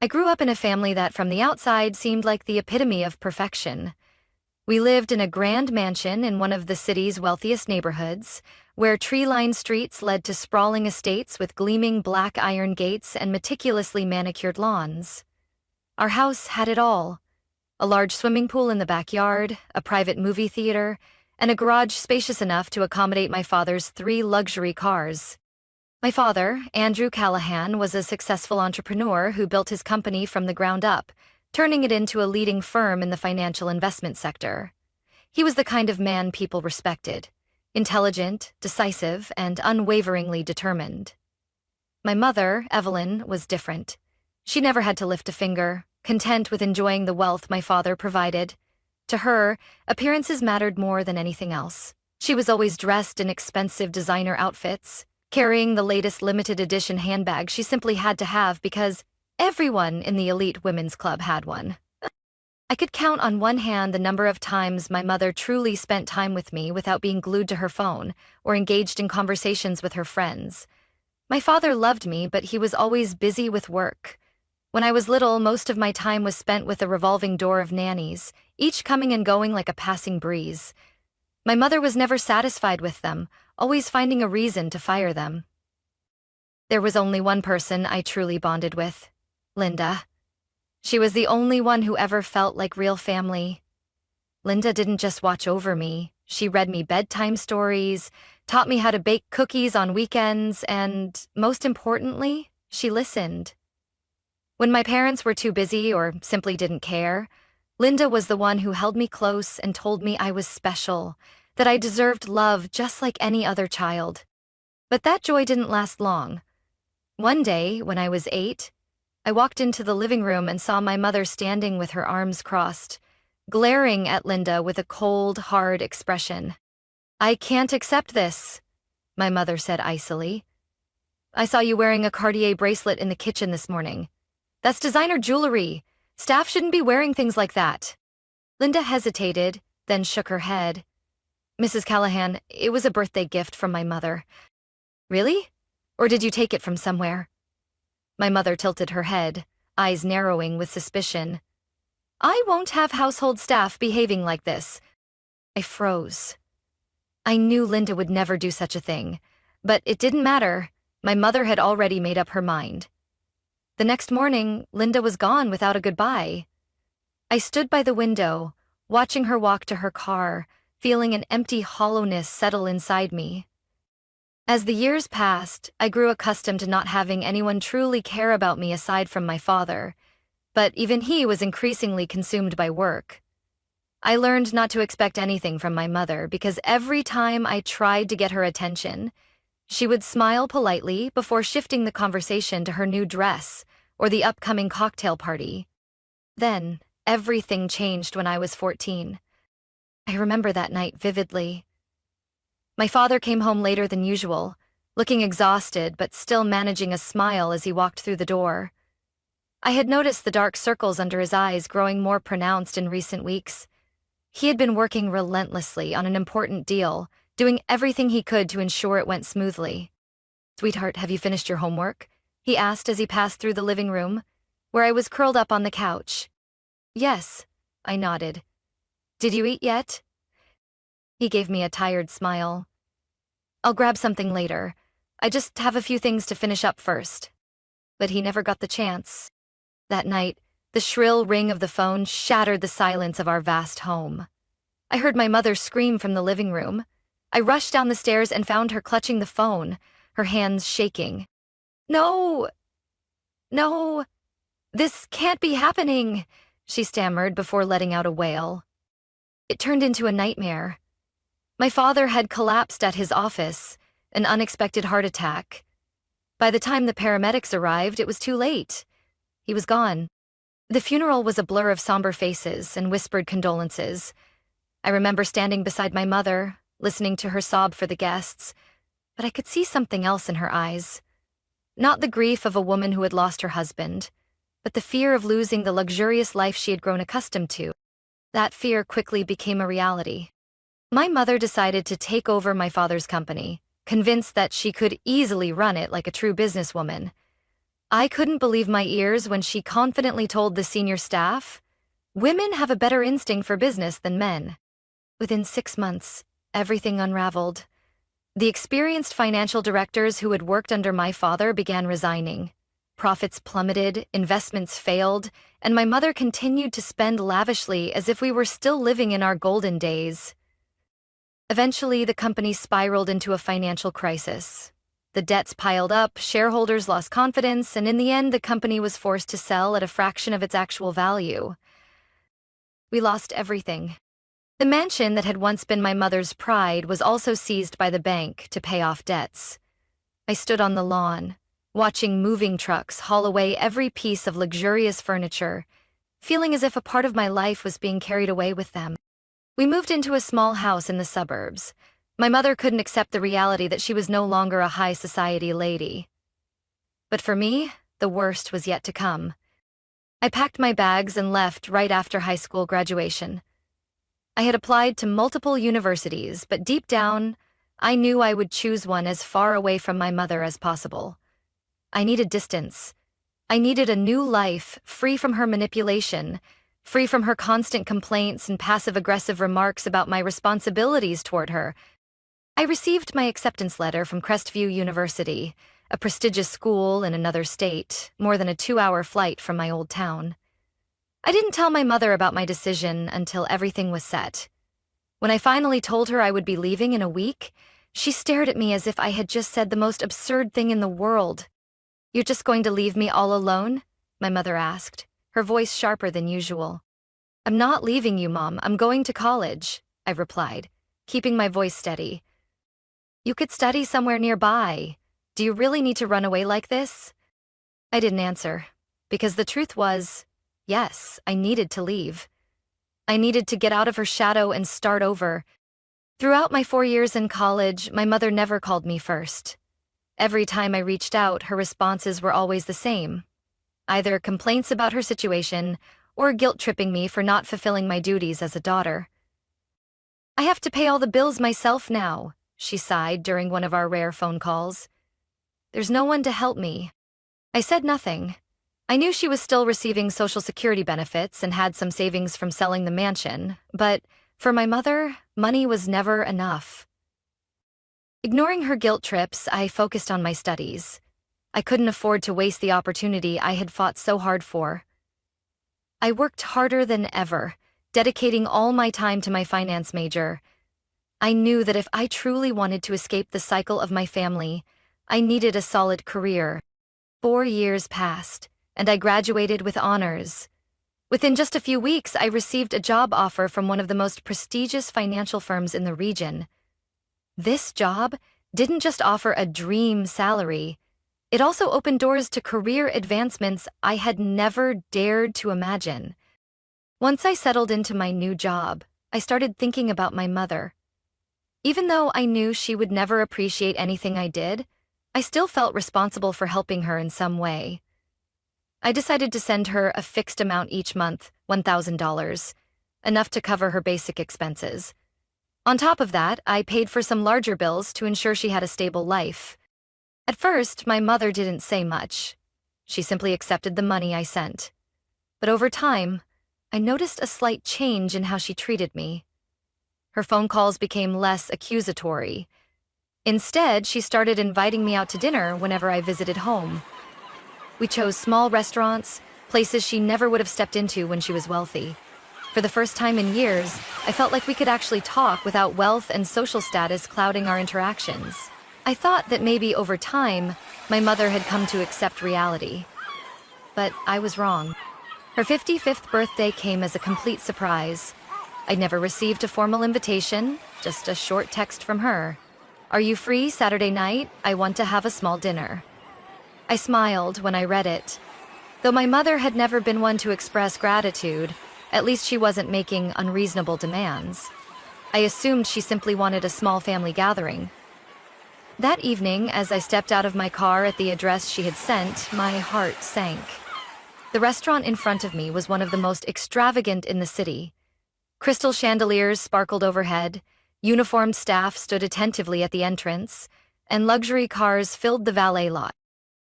I grew up in a family that from the outside seemed like the epitome of perfection. We lived in a grand mansion in one of the city's wealthiest neighborhoods, where tree-lined streets led to sprawling estates with gleaming black iron gates and meticulously manicured lawns. Our house had it all: a large swimming pool in the backyard, a private movie theater, and a garage spacious enough to accommodate my father's 3 luxury cars. My father, Andrew Callahan, was a successful entrepreneur who built his company from the ground up, turning it into a leading firm in the financial investment sector. He was the kind of man people respected: intelligent, decisive, and unwaveringly determined. My mother, Evelyn, was different. She never had to lift a finger, content with enjoying the wealth my father provided. To her, appearances mattered more than anything else. She was always dressed in expensive designer outfits, carrying the latest limited edition handbag she simply had to have because everyone in the elite women's club had one. I could count on one hand the number of times my mother truly spent time with me without being glued to her phone or engaged in conversations with her friends. My father loved me, but he was always busy with work. When I was little, most of my time was spent with a revolving door of nannies, each coming and going like a passing breeze. My mother was never satisfied with them, always finding a reason to fire them. There was only one person I truly bonded with: Linda. She was the only one who ever felt like real family. Linda didn't just watch over me. She read me bedtime stories, taught me how to bake cookies on weekends, and, most importantly, she listened. When my parents were too busy or simply didn't care, Linda was the one who held me close and told me I was special, that I deserved love just like any other child. But that joy didn't last long. One day, when I was 8, I walked into the living room and saw my mother standing with her arms crossed, glaring at Linda with a cold, hard expression. "I can't accept this," my mother said icily. "I saw you wearing a Cartier bracelet in the kitchen this morning. That's designer jewelry. Staff shouldn't be wearing things like that." Linda hesitated, then shook her head. "Mrs. Callahan, it was a birthday gift from my mother." "Really? Or did you take it from somewhere?" My mother tilted her head, eyes narrowing with suspicion. "I won't have household staff behaving like this." I froze. I knew Linda would never do such a thing, but it didn't matter. My mother had already made up her mind. The next morning, Linda was gone without a goodbye. I stood by the window, watching her walk to her car, feeling an empty hollowness settle inside me. As the years passed, I grew accustomed to not having anyone truly care about me aside from my father, but even he was increasingly consumed by work. I learned not to expect anything from my mother because every time I tried to get her attention, she would smile politely before shifting the conversation to her new dress or the upcoming cocktail party. Then, everything changed when I was 14. I remember that night vividly. My father came home later than usual, looking exhausted but still managing a smile as he walked through the door. I had noticed the dark circles under his eyes growing more pronounced in recent weeks. He had been working relentlessly on an important deal, doing everything he could to ensure it went smoothly. "Sweetheart, have you finished your homework?" he asked as he passed through the living room, where I was curled up on the couch. "Yes," I nodded. "Did you eat yet?" He gave me a tired smile. "I'll grab something later. I just have a few things to finish up first." But he never got the chance. That night, the shrill ring of the phone shattered the silence of our vast home. I heard my mother scream from the living room. I rushed down the stairs and found her clutching the phone, her hands shaking. "No! No! This can't be happening," she stammered before letting out a wail. It turned into a nightmare. My father had collapsed at his office, an unexpected heart attack. By the time the paramedics arrived, it was too late. He was gone. The funeral was a blur of somber faces and whispered condolences. I remember standing beside my mother, listening to her sob for the guests, but I could see something else in her eyes. Not the grief of a woman who had lost her husband, but the fear of losing the luxurious life she had grown accustomed to. That fear quickly became a reality. My mother decided to take over my father's company, convinced that she could easily run it like a true businesswoman. I couldn't believe my ears when she confidently told the senior staff, "Women have a better instinct for business than men." Within 6 months, everything unraveled. The experienced financial directors who had worked under my father began resigning. Profits plummeted, investments failed, and my mother continued to spend lavishly as if we were still living in our golden days. Eventually, the company spiraled into a financial crisis. The debts piled up, shareholders lost confidence, and in the end, the company was forced to sell at a fraction of its actual value. We lost everything. The mansion that had once been my mother's pride was also seized by the bank to pay off debts. I stood on the lawn, watching moving trucks haul away every piece of luxurious furniture, feeling as if a part of my life was being carried away with them. We moved into a small house in the suburbs. My mother couldn't accept the reality that she was no longer a high society lady. But for me, the worst was yet to come. I packed my bags and left right after high school graduation. I had applied to multiple universities, but deep down, I knew I would choose one as far away from my mother as possible. I needed distance. I needed a new life, free from her manipulation, free from her constant complaints and passive-aggressive remarks about my responsibilities toward her. I received my acceptance letter from Crestview University, a prestigious school in another state, more than a 2-hour flight from my old town. I didn't tell my mother about my decision until everything was set. When I finally told her I would be leaving in a week, she stared at me as if I had just said the most absurd thing in the world. "You're just going to leave me all alone?" my mother asked, her voice sharper than usual. "I'm not leaving you, Mom. I'm going to college," I replied, keeping my voice steady. "You could study somewhere nearby. Do you really need to run away like this?" I didn't answer, because the truth was, yes, I needed to leave. I needed to get out of her shadow and start over. Throughout my 4 years in college, my mother never called me first. Every time I reached out, her responses were always the same. Either complaints about her situation or guilt-tripping me for not fulfilling my duties as a daughter. "I have to pay all the bills myself now," she sighed during one of our rare phone calls. "There's no one to help me." I said nothing. I knew she was still receiving Social Security benefits and had some savings from selling the mansion, but for my mother, money was never enough. Ignoring her guilt trips, I focused on my studies. I couldn't afford to waste the opportunity I had fought so hard for. I worked harder than ever, dedicating all my time to my finance major. I knew that if I truly wanted to escape the cycle of my family, I needed a solid career. 4 years passed, and I graduated with honors. Within just a few weeks, I received a job offer from one of the most prestigious financial firms in the region. This job didn't just offer a dream salary, it also opened doors to career advancements I had never dared to imagine. Once I settled into my new job, I started thinking about my mother. Even though I knew she would never appreciate anything I did, I still felt responsible for helping her in some way. I decided to send her a fixed amount each month, $1,000, enough to cover her basic expenses. On top of that, I paid for some larger bills to ensure she had a stable life. At first, my mother didn't say much. She simply accepted the money I sent. But over time, I noticed a slight change in how she treated me. Her phone calls became less accusatory. Instead, she started inviting me out to dinner whenever I visited home. We chose small restaurants, places she never would have stepped into when she was wealthy. For the first time in years, I felt like we could actually talk without wealth and social status clouding our interactions. I thought that maybe over time, my mother had come to accept reality. But I was wrong. Her 55th birthday came as a complete surprise. I'd never received a formal invitation, just a short text from her. "Are you free Saturday night? I want to have a small dinner." I smiled when I read it. Though my mother had never been one to express gratitude, at least she wasn't making unreasonable demands. I assumed she simply wanted a small family gathering. That evening, as I stepped out of my car at the address she had sent, my heart sank. The restaurant in front of me was one of the most extravagant in the city. Crystal chandeliers sparkled overhead, uniformed staff stood attentively at the entrance, and luxury cars filled the valet lot.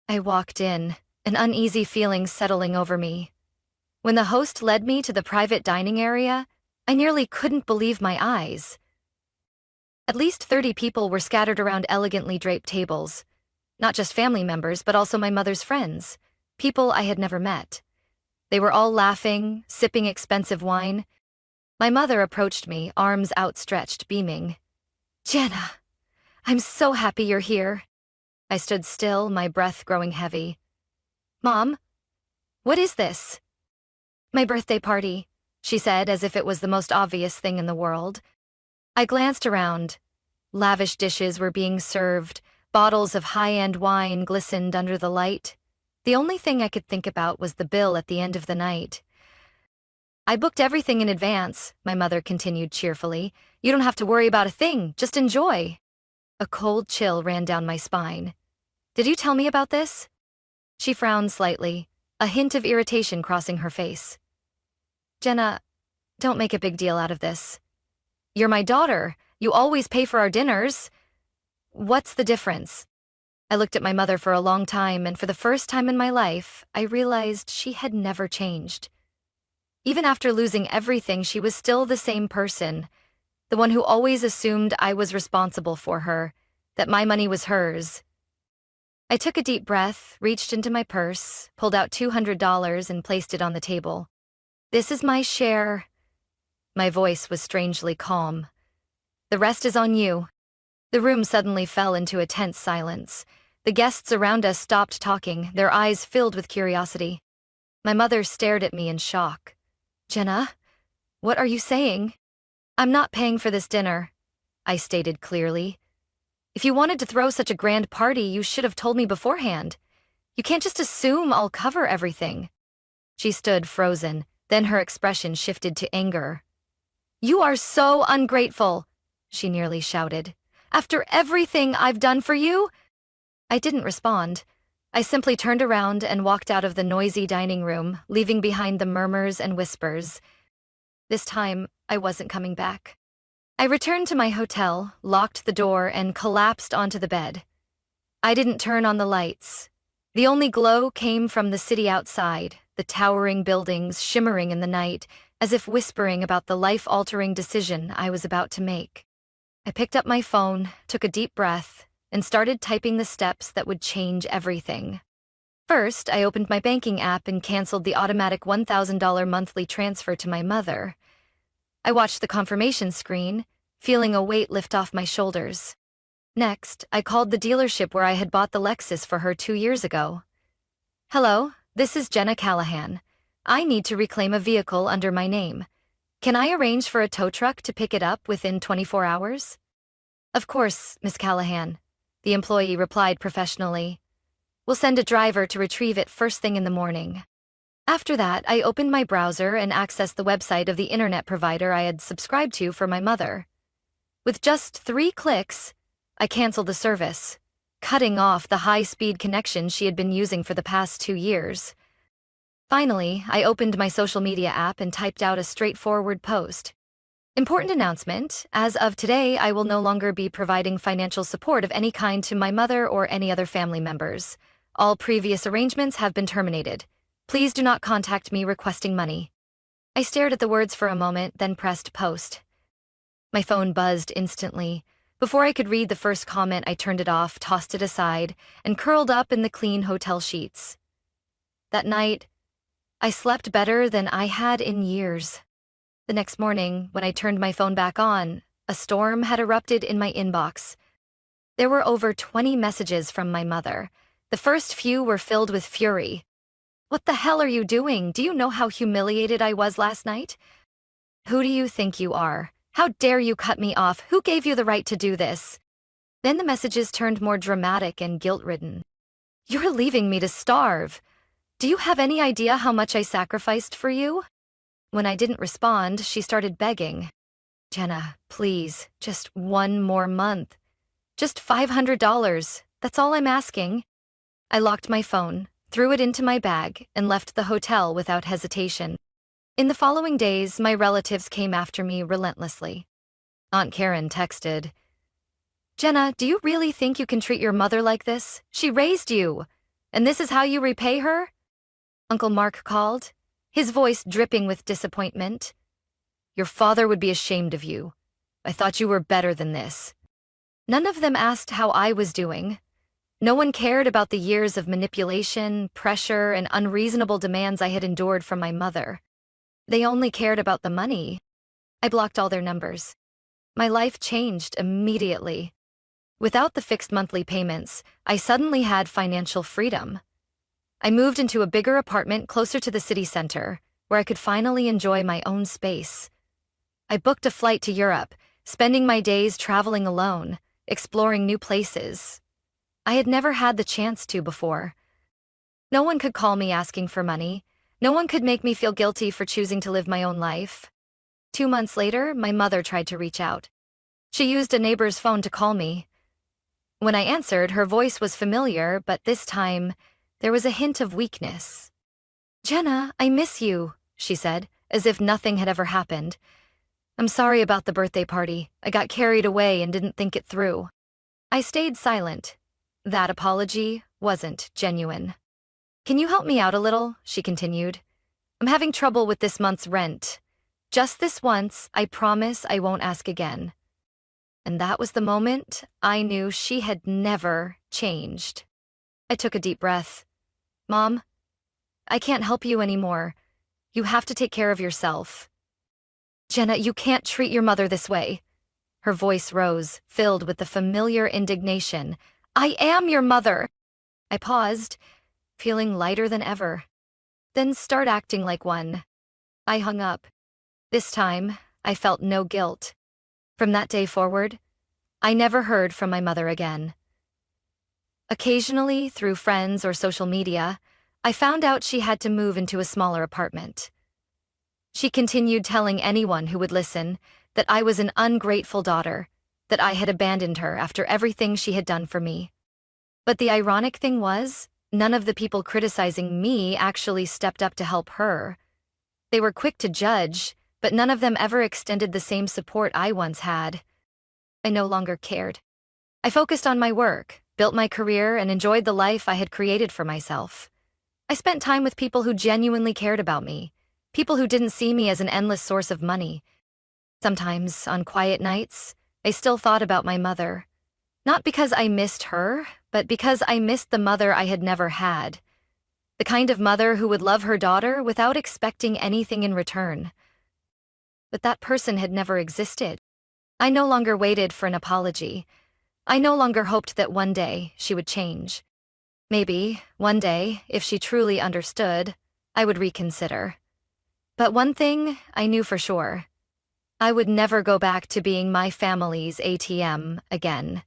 I walked in, an uneasy feeling settling over me. When the host led me to the private dining area, I nearly couldn't believe my eyes. At least 30 people were scattered around elegantly draped tables. Not just family members, but also my mother's friends, people I had never met. They were all laughing, sipping expensive wine. My mother approached me, arms outstretched, beaming. "Jenna, I'm so happy you're here." I stood still, my breath growing heavy. "Mom, what is this?" "My birthday party," she said as if it was the most obvious thing in the world. I glanced around. Lavish dishes were being served, bottles of high-end wine glistened under the light. The only thing I could think about was the bill at the end of the night. "I booked everything in advance," my mother continued cheerfully. "You don't have to worry about a thing, just enjoy." A cold chill ran down my spine. "Did you tell me about this?" She frowned slightly, a hint of irritation crossing her face. "Jenna, don't make a big deal out of this. You're my daughter. You always pay for our dinners. What's the difference?" I looked at my mother for a long time, and for the first time in my life, I realized she had never changed. Even after losing everything, she was still the same person, the one who always assumed I was responsible for her, that my money was hers. I took a deep breath, reached into my purse, pulled out $200 and placed it on the table. "This is my share." My voice was strangely calm. "The rest is on you." The room suddenly fell into a tense silence. The guests around us stopped talking, their eyes filled with curiosity. My mother stared at me in shock. "Jenna, what are you saying?" "I'm not paying for this dinner," I stated clearly. "If you wanted to throw such a grand party, you should have told me beforehand. You can't just assume I'll cover everything." She stood frozen, then her expression shifted to anger. "You are so ungrateful," she nearly shouted. "After everything I've done for you?" I didn't respond. I simply turned around and walked out of the noisy dining room, leaving behind the murmurs and whispers. This time, I wasn't coming back. I returned to my hotel, locked the door, and collapsed onto the bed. I didn't turn on the lights. The only glow came from the city outside, the towering buildings shimmering in the night, as if whispering about the life-altering decision I was about to make. I picked up my phone, took a deep breath, and started typing the steps that would change everything. First, I opened my banking app and canceled the automatic $1,000 monthly transfer to my mother. I watched the confirmation screen, feeling a weight lift off my shoulders. Next, I called the dealership where I had bought the Lexus for her 2 years ago. "Hello, this is Jenna Callahan. I need to reclaim a vehicle under my name. Can I arrange for a tow truck to pick it up within 24 hours? "Of course, Miss Callahan," the employee replied professionally. "We'll send a driver to retrieve it first thing in the morning." After that, I opened my browser and accessed the website of the internet provider I had subscribed to for my mother. With just 3 clicks, I canceled the service, cutting off the high-speed connection she had been using for the past 2 years. Finally, I opened my social media app and typed out a straightforward post. "Important announcement. As of today, I will no longer be providing financial support of any kind to my mother or any other family members. All previous arrangements have been terminated. Please do not contact me requesting money." I stared at the words for a moment, then pressed post. My phone buzzed instantly. Before I could read the first comment, I turned it off, tossed it aside, and curled up in the clean hotel sheets. That night, I slept better than I had in years. The next morning, when I turned my phone back on, a storm had erupted in my inbox. There were over 20 messages from my mother. The first few were filled with fury. "What the hell are you doing? Do you know how humiliated I was last night? Who do you think you are? How dare you cut me off? Who gave you the right to do this?" Then the messages turned more dramatic and guilt-ridden. "You're leaving me to starve. Do you have any idea how much I sacrificed for you?" When I didn't respond, she started begging. "Jenna, please, just 1 more month. Just $500, that's all I'm asking." I locked my phone, threw it into my bag, and left the hotel without hesitation. In the following days, my relatives came after me relentlessly. Aunt Karen texted, "Jenna, do you really think you can treat your mother like this? She raised you." And this is how you repay her? Uncle Mark called, his voice dripping with disappointment. Your father would be ashamed of you. I thought you were better than this. None of them asked how I was doing. No one cared about the years of manipulation, pressure, and unreasonable demands I had endured from my mother. They only cared about the money. I blocked all their numbers. My life changed immediately. Without the fixed monthly payments, I suddenly had financial freedom. I moved into a bigger apartment closer to the city center, where I could finally enjoy my own space. I booked a flight to Europe, spending my days traveling alone, exploring new places. I had never had the chance to before. No one could call me asking for money. No one could make me feel guilty for choosing to live my own life. 2 months later, my mother tried to reach out. She used a neighbor's phone to call me. When I answered, her voice was familiar, but this time, there was a hint of weakness. "Jenna, I miss you," she said, as if nothing had ever happened. "I'm sorry about the birthday party. I got carried away and didn't think it through." I stayed silent. That apology wasn't genuine. "Can you help me out a little?" she continued. "I'm having trouble with this month's rent. Just this once, I promise I won't ask again." And that was the moment I knew she had never changed. I took a deep breath. "Mom, I can't help you anymore. You have to take care of yourself." "Jenna, you can't treat your mother this way." Her voice rose, filled with the familiar indignation. "I am your mother." I paused, feeling lighter than ever. Then start acting like one. I hung up. This time, I felt no guilt. From that day forward, I never heard from my mother again. Occasionally, through friends or social media, I found out she had to move into a smaller apartment. She continued telling anyone who would listen that I was an ungrateful daughter, that I had abandoned her after everything she had done for me. But the ironic thing was, none of the people criticizing me actually stepped up to help her. They were quick to judge, but none of them ever extended the same support I once had. I no longer cared. I focused on my work, built my career, and enjoyed the life I had created for myself. I spent time with people who genuinely cared about me, people who didn't see me as an endless source of money. Sometimes, on quiet nights, I still thought about my mother. Not because I missed her, but because I missed the mother I had never had. The kind of mother who would love her daughter without expecting anything in return. But that person had never existed. I no longer waited for an apology. I no longer hoped that one day she would change. Maybe, one day, if she truly understood, I would reconsider. But one thing I knew for sure. I would never go back to being my family's ATM again.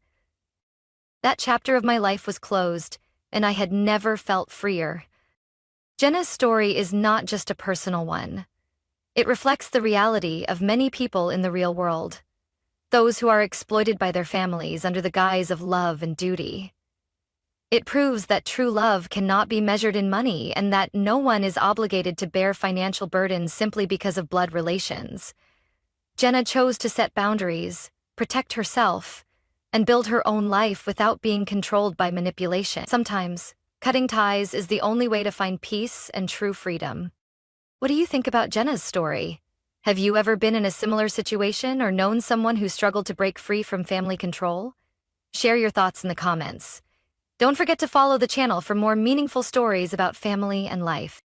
That chapter of my life was closed, and I had never felt freer. Jenna's story is not just a personal one. It reflects the reality of many people in the real world. Those who are exploited by their families under the guise of love and duty. It proves that true love cannot be measured in money and that no one is obligated to bear financial burdens simply because of blood relations. Jenna chose to set boundaries, protect herself, and build her own life without being controlled by manipulation. Sometimes, cutting ties is the only way to find peace and true freedom. What do you think about Jenna's story? Have you ever been in a similar situation or known someone who struggled to break free from family control? Share your thoughts in the comments. Don't forget to follow the channel for more meaningful stories about family and life.